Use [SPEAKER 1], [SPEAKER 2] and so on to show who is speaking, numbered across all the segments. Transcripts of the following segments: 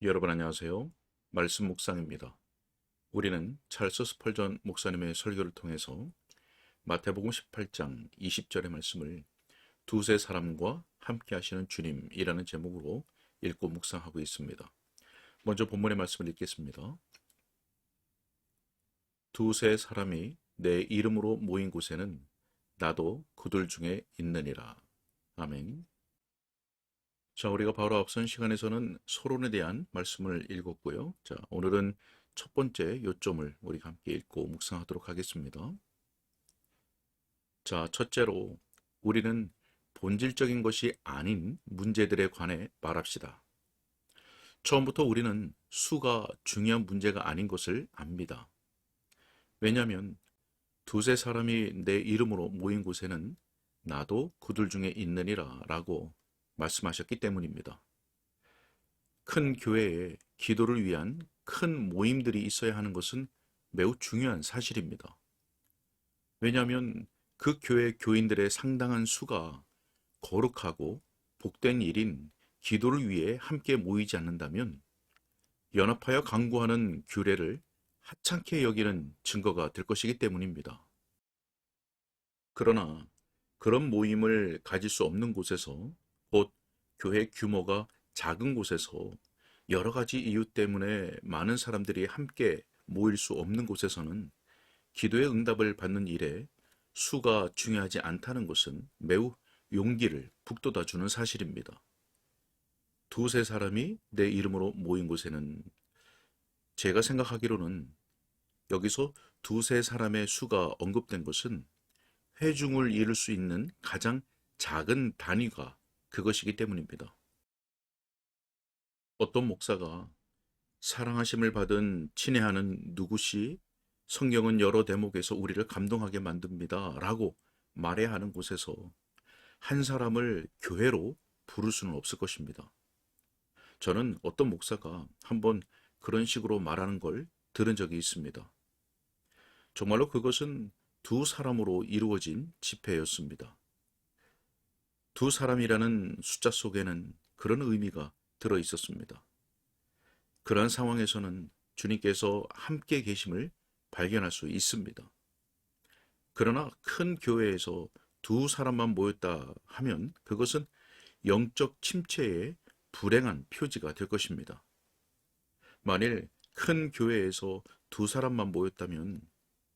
[SPEAKER 1] 여러분 안녕하세요. 말씀 묵상입니다. 우리는 찰스 스펄전 목사님의 설교를 통해서 마태복음 18장 20절의 말씀을 두세 사람과 함께 하시는 주님이라는 제목으로 읽고 묵상하고 있습니다. 먼저 본문의 말씀을 읽겠습니다. 두세 사람이 내 이름으로 모인 곳에는 나도 그들 중에 있느니라. 아멘. 자, 우리가 바로 앞선 시간에서는 서론에 대한 말씀을 읽었고요. 자, 오늘은 첫 번째 요점을 우리가 함께 읽고 묵상하도록 하겠습니다. 자, 첫째로 우리는 본질적인 것이 아닌 문제들에 관해 말합시다. 처음부터 우리는 수가 중요한 문제가 아닌 것을 압니다. 왜냐하면 두세 사람이 내 이름으로 모인 곳에는 나도 그들 중에 있느니라 라고 말씀하셨기 때문입니다. 큰 교회에 기도를 위한 큰 모임들이 있어야 하는 것은 매우 중요한 사실입니다. 왜냐하면 그 교회 교인들의 상당한 수가 거룩하고 복된 일인 기도를 위해 함께 모이지 않는다면 연합하여 강구하는 규례를 하찮게 여기는 증거가 될 것이기 때문입니다. 그러나 그런 모임을 가질 수 없는 곳에서, 곧 교회 규모가 작은 곳에서 여러 가지 이유 때문에 많은 사람들이 함께 모일 수 없는 곳에서는 기도의 응답을 받는 일에 수가 중요하지 않다는 것은 매우 용기를 북돋아 주는 사실입니다. 두세 사람이 내 이름으로 모인 곳에는, 제가 생각하기로는 여기서 두세 사람의 수가 언급된 것은 회중을 이룰 수 있는 가장 작은 단위가 그것이기 때문입니다. 어떤 목사가 사랑하심을 받은 친애하는 누구시 성경은 여러 대목에서 우리를 감동하게 만듭니다 라고 말해야 하는 곳에서 한 사람을 교회로 부를 수는 없을 것입니다. 저는 어떤 목사가 한번 그런 식으로 말하는 걸 들은 적이 있습니다. 정말로 그것은 두 사람으로 이루어진 집회였습니다. 두 사람이라는 숫자 속에는 그런 의미가 들어 있었습니다. 그러한 상황에서는 주님께서 함께 계심을 발견할 수 있습니다. 그러나 큰 교회에서 두 사람만 모였다 하면 그것은 영적 침체의 불행한 표지가 될 것입니다. 만일 큰 교회에서 두 사람만 모였다면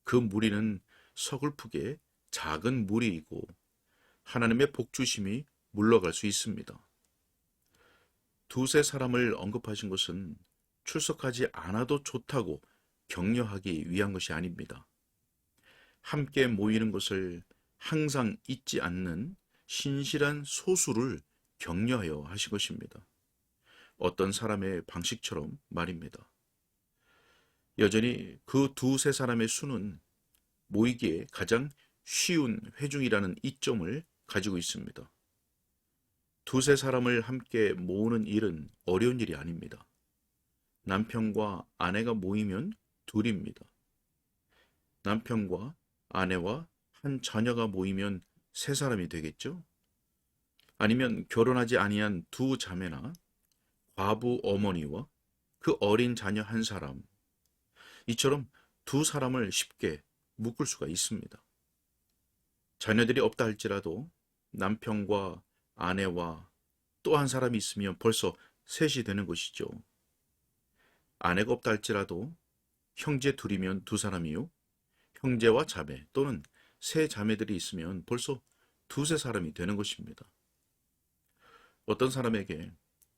[SPEAKER 1] 그 무리는 서글프게 작은 무리이고 하나님의 복주심이 물러갈 수 있습니다. 두세 사람을 언급하신 것은 출석하지 않아도 좋다고 격려하기 위한 것이 아닙니다. 함께 모이는 것을 항상 잊지 않는 신실한 소수를 격려하여 하신 것입니다. 어떤 사람의 방식처럼 말입니다. 여전히 그 두세 사람의 수는 모이기에 가장 쉬운 회중이라는 이점을 가지고 있습니다. 두세 사람을 함께 모으는 일은 어려운 일이 아닙니다. 남편과 아내가 모이면 둘입니다. 남편과 아내와 한 자녀가 모이면 세 사람이 되겠죠? 아니면 결혼하지 아니한 두 자매나 과부 어머니와 그 어린 자녀 한 사람, 이처럼 두 사람을 쉽게 묶을 수가 있습니다. 자녀들이 없다 할지라도 남편과 아내와 또 한 사람이 있으면 벌써 셋이 되는 것이죠. 아내가 없다 할지라도 형제 둘이면 두 사람이요. 형제와 자매 또는 세 자매들이 있으면 벌써 두세 사람이 되는 것입니다. 어떤 사람에게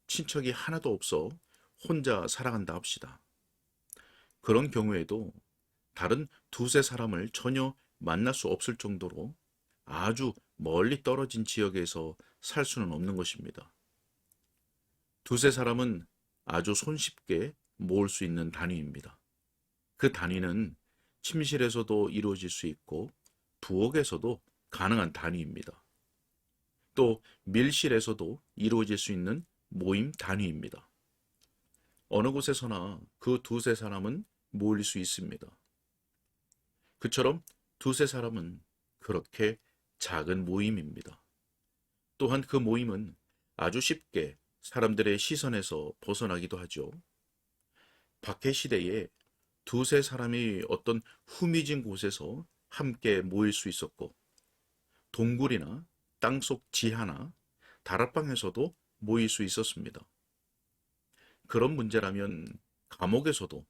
[SPEAKER 1] 친척이 하나도 없어 혼자 살아간다 합시다. 그런 경우에도 다른 두세 사람을 전혀 만날 수 없을 정도로 아주 멀리 떨어진 지역에서 살 수는 없는 것입니다. 두세 사람은 아주 손쉽게 모을 수 있는 단위입니다. 그 단위는 침실에서도 이루어질 수 있고 부엌에서도 가능한 단위입니다. 또 밀실에서도 이루어질 수 있는 모임 단위입니다. 어느 곳에서나 그 두세 사람은 모일 수 있습니다. 그처럼 두세 사람은 그렇게 작은 모임입니다. 또한 그 모임은 아주 쉽게 사람들의 시선에서 벗어나기도 하죠. 박해 시대에 두세 사람이 어떤 후미진 곳에서 함께 모일 수 있었고, 동굴이나 땅속 지하나 다락방에서도 모일 수 있었습니다. 그런 문제라면 감옥에서도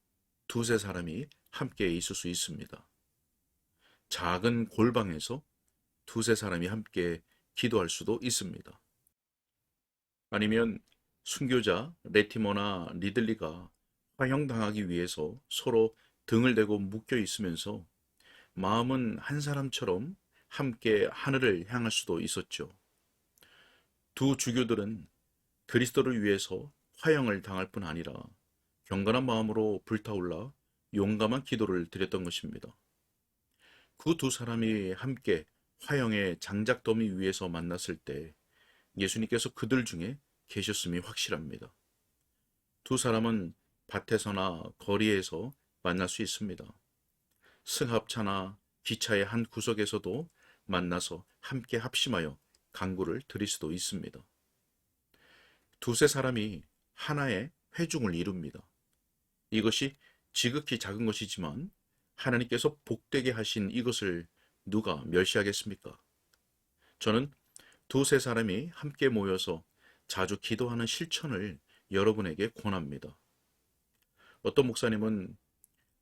[SPEAKER 1] 두세 사람이 함께 있을 수 있습니다. 작은 골방에서 두세 사람이 함께 기도할 수도 있습니다. 아니면 순교자 레티머나 리들리가 화형당하기 위해서 서로 등을 대고 묶여 있으면서 마음은 한 사람처럼 함께 하늘을 향할 수도 있었죠. 두 주교들은 그리스도를 위해서 화형을 당할 뿐 아니라 경건한 마음으로 불타올라 용감한 기도를 드렸던 것입니다. 그 두 사람이 함께 화형의 장작더미 위에서 만났을 때 예수님께서 그들 중에 계셨음이 확실합니다. 두 사람은 밭에서나 거리에서 만날 수 있습니다. 승합차나 기차의 한 구석에서도 만나서 함께 합심하여 간구를 드릴 수도 있습니다. 두세 사람이 하나의 회중을 이룹니다. 이것이 지극히 작은 것이지만 하나님께서 복되게 하신 이것을 누가 멸시하겠습니까? 저는 두세 사람이 함께 모여서 자주 기도하는 실천을 여러분에게 권합니다. 어떤 목사님은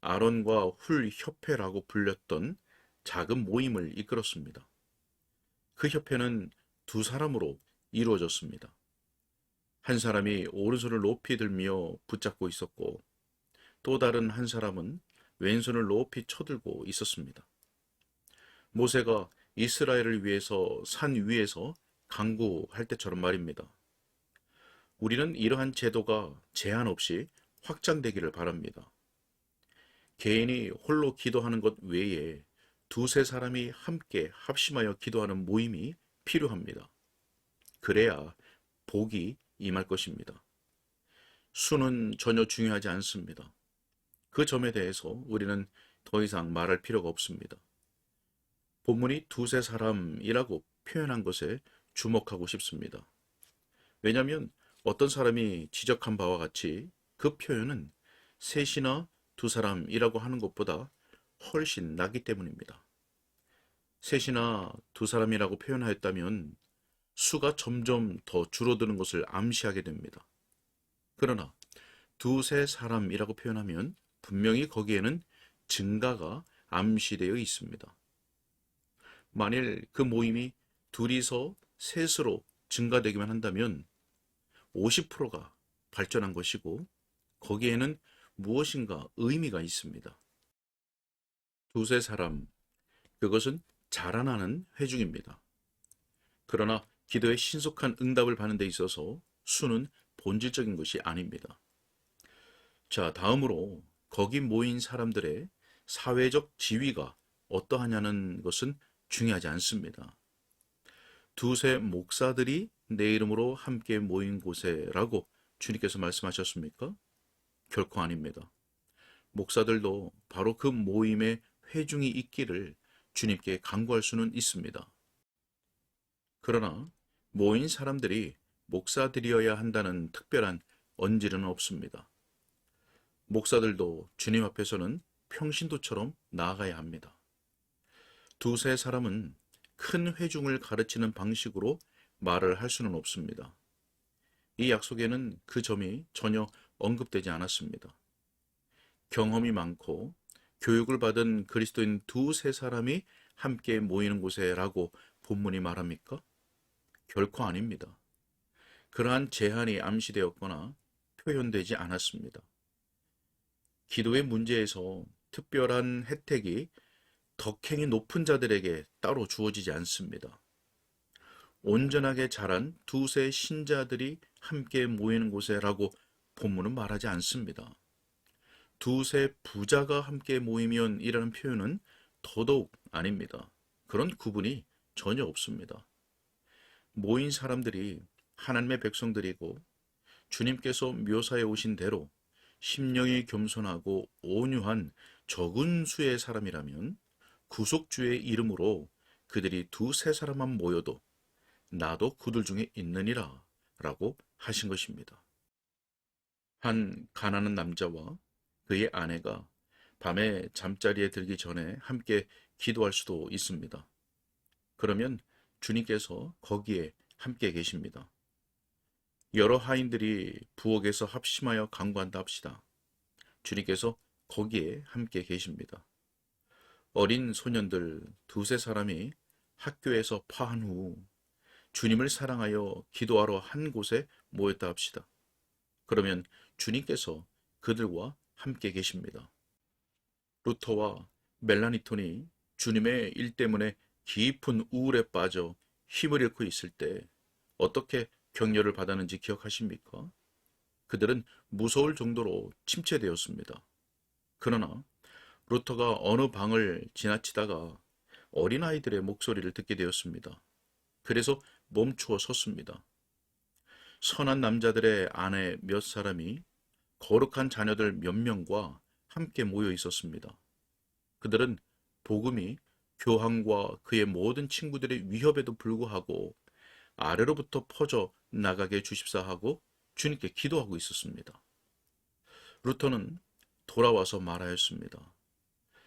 [SPEAKER 1] 아론과 훌 협회라고 불렸던 작은 모임을 이끌었습니다. 그 협회는 두 사람으로 이루어졌습니다. 한 사람이 오른손을 높이 들며 붙잡고 있었고, 또 다른 한 사람은 왼손을 높이 쳐들고 있었습니다. 모세가 이스라엘을 위해서 산 위에서 간구할 때처럼 말입니다. 우리는 이러한 제도가 제한 없이 확장되기를 바랍니다. 개인이 홀로 기도하는 것 외에 두세 사람이 함께 합심하여 기도하는 모임이 필요합니다. 그래야 복이 임할 것입니다. 수는 전혀 중요하지 않습니다. 그 점에 대해서 우리는 더 이상 말할 필요가 없습니다. 본문이 두세 사람이라고 표현한 것에 주목하고 싶습니다. 왜냐하면 어떤 사람이 지적한 바와 같이 그 표현은 셋이나 두 사람이라고 하는 것보다 훨씬 낫기 때문입니다. 셋이나 두 사람이라고 표현하였다면 수가 점점 더 줄어드는 것을 암시하게 됩니다. 그러나 두세 사람이라고 표현하면 분명히 거기에는 증가가 암시되어 있습니다. 만일 그 모임이 둘이서 셋으로 증가되기만 한다면 50%가 발전한 것이고 거기에는 무엇인가 의미가 있습니다. 두세 사람, 그것은 자라나는 회중입니다. 그러나 기도에 신속한 응답을 받는 데 있어서 수는 본질적인 것이 아닙니다. 자, 다음으로 거기 모인 사람들의 사회적 지위가 어떠하냐는 것은 중요하지 않습니다. 두세 목사들이 내 이름으로 함께 모인 곳에라고 주님께서 말씀하셨습니까? 결코 아닙니다. 목사들도 바로 그 모임에 회중이 있기를 주님께 간구할 수는 있습니다. 그러나 모인 사람들이 목사들이어야 한다는 특별한 언질은 없습니다. 목사들도 주님 앞에서는 평신도처럼 나아가야 합니다. 두세 사람은 큰 회중을 가르치는 방식으로 말을 할 수는 없습니다. 이 약속에는 그 점이 전혀 언급되지 않았습니다. 경험이 많고 교육을 받은 그리스도인 두세 사람이 함께 모이는 곳에라고 본문이 말합니까? 결코 아닙니다. 그러한 제한이 암시되었거나 표현되지 않았습니다. 기도의 문제에서 특별한 혜택이 덕행이 높은 자들에게 따로 주어지지 않습니다. 온전하게 자란 두세 신자들이 함께 모이는 곳에라고 본문은 말하지 않습니다. 두세 부자가 함께 모이면 이라는 표현은 더더욱 아닙니다. 그런 구분이 전혀 없습니다. 모인 사람들이 하나님의 백성들이고 주님께서 묘사해 오신 대로 심령이 겸손하고 온유한 적은 수의 사람이라면 구속주의 이름으로 그들이 두세 사람만 모여도 나도 그들 중에 있느니라 라고 하신 것입니다. 한 가난한 남자와 그의 아내가 밤에 잠자리에 들기 전에 함께 기도할 수도 있습니다. 그러면 주님께서 거기에 함께 계십니다. 여러 하인들이 부엌에서 합심하여 간구한다 합시다. 주님께서 거기에 함께 계십니다. 어린 소년들 두세 사람이 학교에서 파한 후 주님을 사랑하여 기도하러 한 곳에 모였다 합시다. 그러면 주님께서 그들과 함께 계십니다. 루터와 멜라니톤이 주님의 일 때문에 깊은 우울에 빠져 힘을 잃고 있을 때 어떻게 격려를 받았는지 기억하십니까? 그들은 무서울 정도로 침체되었습니다. 그러나 루터가 어느 방을 지나치다가 어린아이들의 목소리를 듣게 되었습니다. 그래서 멈추어 섰습니다. 선한 남자들의 아내 몇 사람이 거룩한 자녀들 몇 명과 함께 모여 있었습니다. 그들은 복음이 교황과 그의 모든 친구들의 위협에도 불구하고 아래로부터 퍼져 나가게 주십사 하고 주님께 기도하고 있었습니다. 루터는 돌아와서 말하였습니다.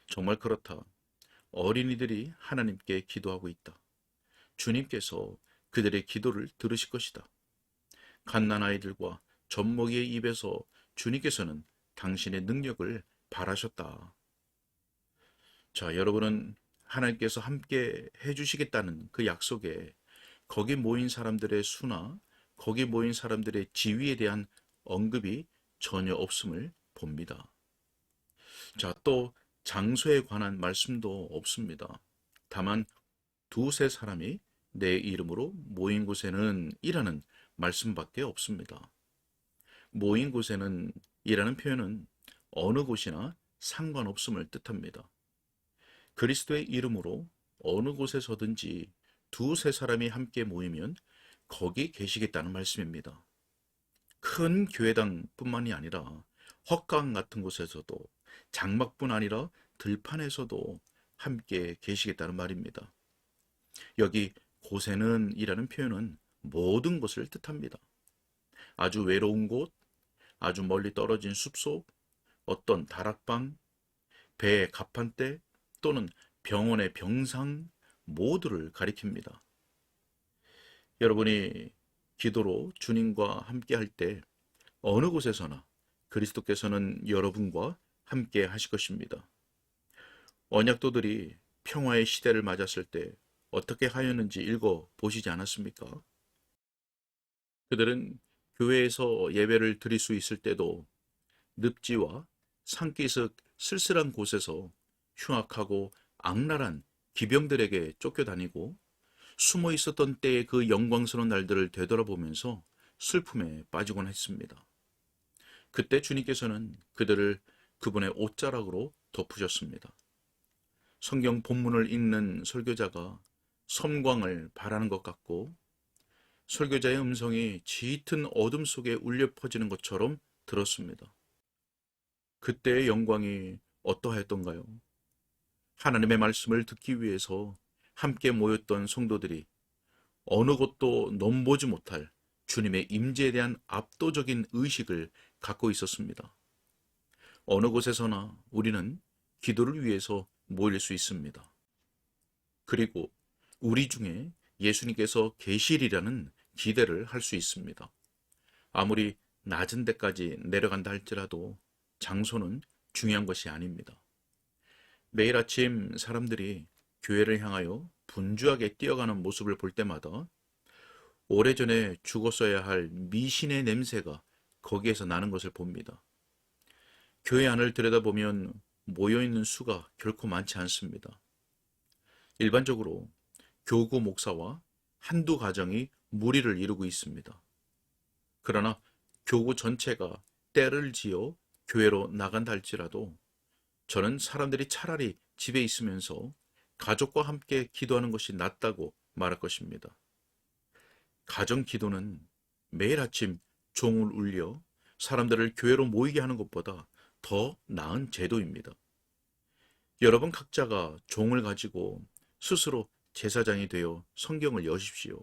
[SPEAKER 1] 정말 그렇다. 어린이들이 하나님께 기도하고 있다. 주님께서 그들의 기도를 들으실 것이다. 갓난아이들과 젖먹이의 입에서 주님께서는 당신의 능력을 바라셨다. 자, 여러분은 하나님께서 함께 해주시겠다는 그 약속에 거기 모인 사람들의 수나 거기 모인 사람들의 지위에 대한 언급이 전혀 없음을 봅니다. 자, 또 장소에 관한 말씀도 없습니다. 다만 두세 사람이 내 이름으로 모인 곳에는 이라는 말씀밖에 없습니다. 모인 곳에는 이라는 표현은 어느 곳이나 상관없음을 뜻합니다. 그리스도의 이름으로 어느 곳에서든지 두세 사람이 함께 모이면 거기 계시겠다는 말씀입니다. 큰 교회당뿐만이 아니라 헛강 같은 곳에서도 장막뿐 아니라 들판에서도 함께 계시겠다는 말입니다. 여기 곳에는 이라는 표현은 모든 것을 뜻합니다. 아주 외로운 곳, 아주 멀리 떨어진 숲속, 어떤 다락방, 배의 갑판대 또는 병원의 병상 모두를 가리킵니다. 여러분이 기도로 주님과 함께 할 때 어느 곳에서나 그리스도께서는 여러분과 함께 하실 것입니다. 언약도들이 평화의 시대를 맞았을 때 어떻게 하였는지 읽어 보시지 않았습니까? 그들은 교회에서 예배를 드릴 수 있을 때도 늪지와 산기슭 쓸쓸한 곳에서 흉악하고 악랄한 기병들에게 쫓겨다니고 숨어 있었던 때의 그 영광스러운 날들을 되돌아보면서 슬픔에 빠지곤 했습니다. 그때 주님께서는 그들을 그분의 옷자락으로 덮으셨습니다. 성경 본문을 읽는 설교자가 섬광을 바라는 것 같고 설교자의 음성이 짙은 어둠 속에 울려 퍼지는 것처럼 들었습니다. 그때의 영광이 어떠하였던가요? 하나님의 말씀을 듣기 위해서 함께 모였던 성도들이 어느 곳도 넘보지 못할 주님의 임재에 대한 압도적인 의식을 갖고 있었습니다. 어느 곳에서나 우리는 기도를 위해서 모일 수 있습니다. 그리고 우리 중에 예수님께서 계시리라는 기대를 할 수 있습니다. 아무리 낮은 데까지 내려간다 할지라도 장소는 중요한 것이 아닙니다. 매일 아침 사람들이 교회를 향하여 분주하게 뛰어가는 모습을 볼 때마다 오래전에 죽었어야 할 미신의 냄새가 거기에서 나는 것을 봅니다. 교회 안을 들여다보면 모여있는 수가 결코 많지 않습니다. 일반적으로 교구 목사와 한두 가정이 무리를 이루고 있습니다. 그러나 교구 전체가 때를 지어 교회로 나간다 할지라도 저는 사람들이 차라리 집에 있으면서 가족과 함께 기도하는 것이 낫다고 말할 것입니다. 가정 기도는 매일 아침 종을 울려 사람들을 교회로 모이게 하는 것보다 더 나은 제도입니다. 여러분 각자가 종을 가지고 스스로 제사장이 되어 성경을 여십시오.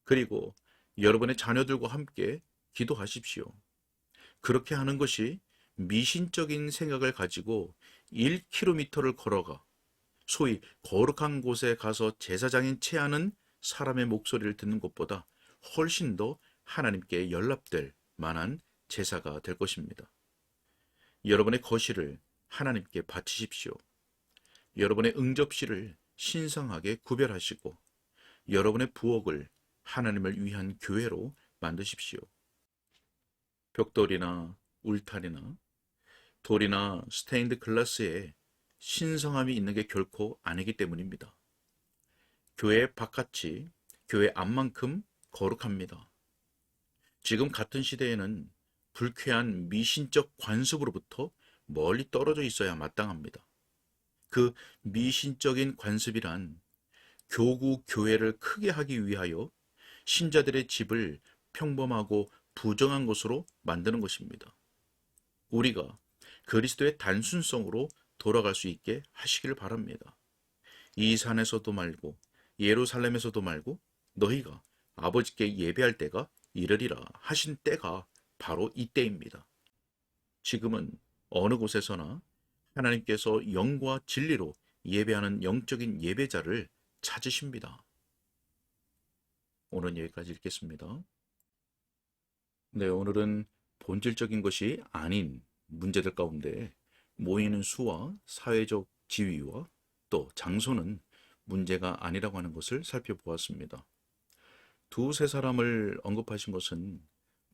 [SPEAKER 1] 그리고 여러분의 자녀들과 함께 기도하십시오. 그렇게 하는 것이 미신적인 생각을 가지고 1km를 걸어가 소위 거룩한 곳에 가서 제사장인 체하는 사람의 목소리를 듣는 것보다 훨씬 더 하나님께 연락될 만한 제사가 될 것입니다. 여러분의 거실을 하나님께 바치십시오. 여러분의 응접실을 신성하게 구별하시고 여러분의 부엌을 하나님을 위한 교회로 만드십시오. 벽돌이나 울타리나 돌이나 스테인드 글라스에 신성함이 있는 게 결코 아니기 때문입니다. 교회 바깥이 교회 안만큼 거룩합니다. 지금 같은 시대에는 불쾌한 미신적 관습으로부터 멀리 떨어져 있어야 마땅합니다. 그 미신적인 관습이란 교구 교회를 크게 하기 위하여 신자들의 집을 평범하고 부정한 것으로 만드는 것입니다. 우리가 그리스도의 단순성으로 돌아갈 수 있게 하시기를 바랍니다. 이 산에서도 말고 예루살렘에서도 말고 너희가 아버지께 예배할 때가 이르리라 하신 때가 바로 이때입니다. 지금은 어느 곳에서나 하나님께서 영과 진리로 예배하는 영적인 예배자를 찾으십니다. 오늘 여기까지 읽겠습니다. 네, 오늘은 본질적인 것이 아닌 문제들 가운데 모이는 수와 사회적 지위와 또 장소는 문제가 아니라고 하는 것을 살펴보았습니다. 두세 사람을 언급하신 것은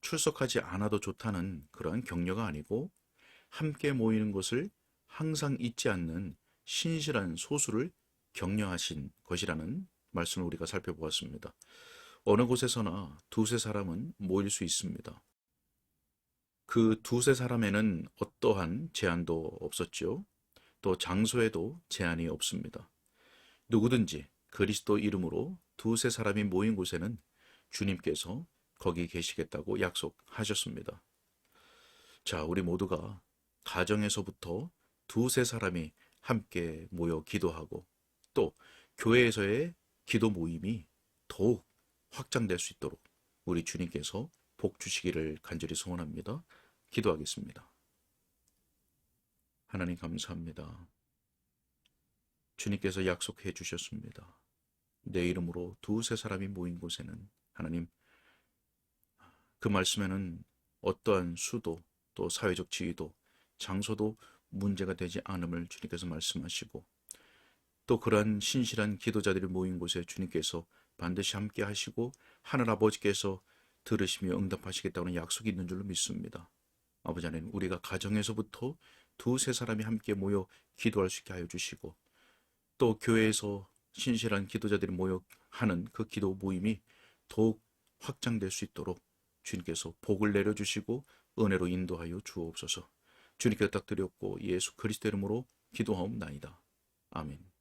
[SPEAKER 1] 출석하지 않아도 좋다는 그러한 격려가 아니고 함께 모이는 것을 항상 잊지 않는 신실한 소수를 격려하신 것이라는 말씀을 우리가 살펴보았습니다. 어느 곳에서나 두세 사람은 모일 수 있습니다. 그 두세 사람에는 어떠한 제한도 없었죠. 또 장소에도 제한이 없습니다. 누구든지 그리스도 이름으로 두세 사람이 모인 곳에는 주님께서 거기 계시겠다고 약속하셨습니다. 자, 우리 모두가 가정에서부터 두세 사람이 함께 모여 기도하고 또 교회에서의 기도 모임이 더욱 확장될 수 있도록 우리 주님께서 복 주시기를 간절히 소원합니다. 기도하겠습니다. 하나님 감사합니다. 주님께서 약속해 주셨습니다. 내 이름으로 두세 사람이 모인 곳에는 하나님 그 말씀에는 어떠한 수도 또 사회적 지위도 장소도 문제가 되지 않음을 주님께서 말씀하시고 또 그러한 신실한 기도자들이 모인 곳에 주님께서 반드시 함께 하시고 하늘 아버지께서 들으시며 응답하시겠다는 약속이 있는 줄로 믿습니다. 아버지 하나님, 우리가 가정에서부터 두세 사람이 함께 모여 기도할 수 있게 하여 주시고 또 교회에서 신실한 기도자들이 모여 하는 그 기도 모임이 더욱 확장될 수 있도록 주님께서 복을 내려주시고 은혜로 인도하여 주옵소서. 주님께 부탁드렸고 예수 그리스도 이름으로 기도하옵나이다. 아멘.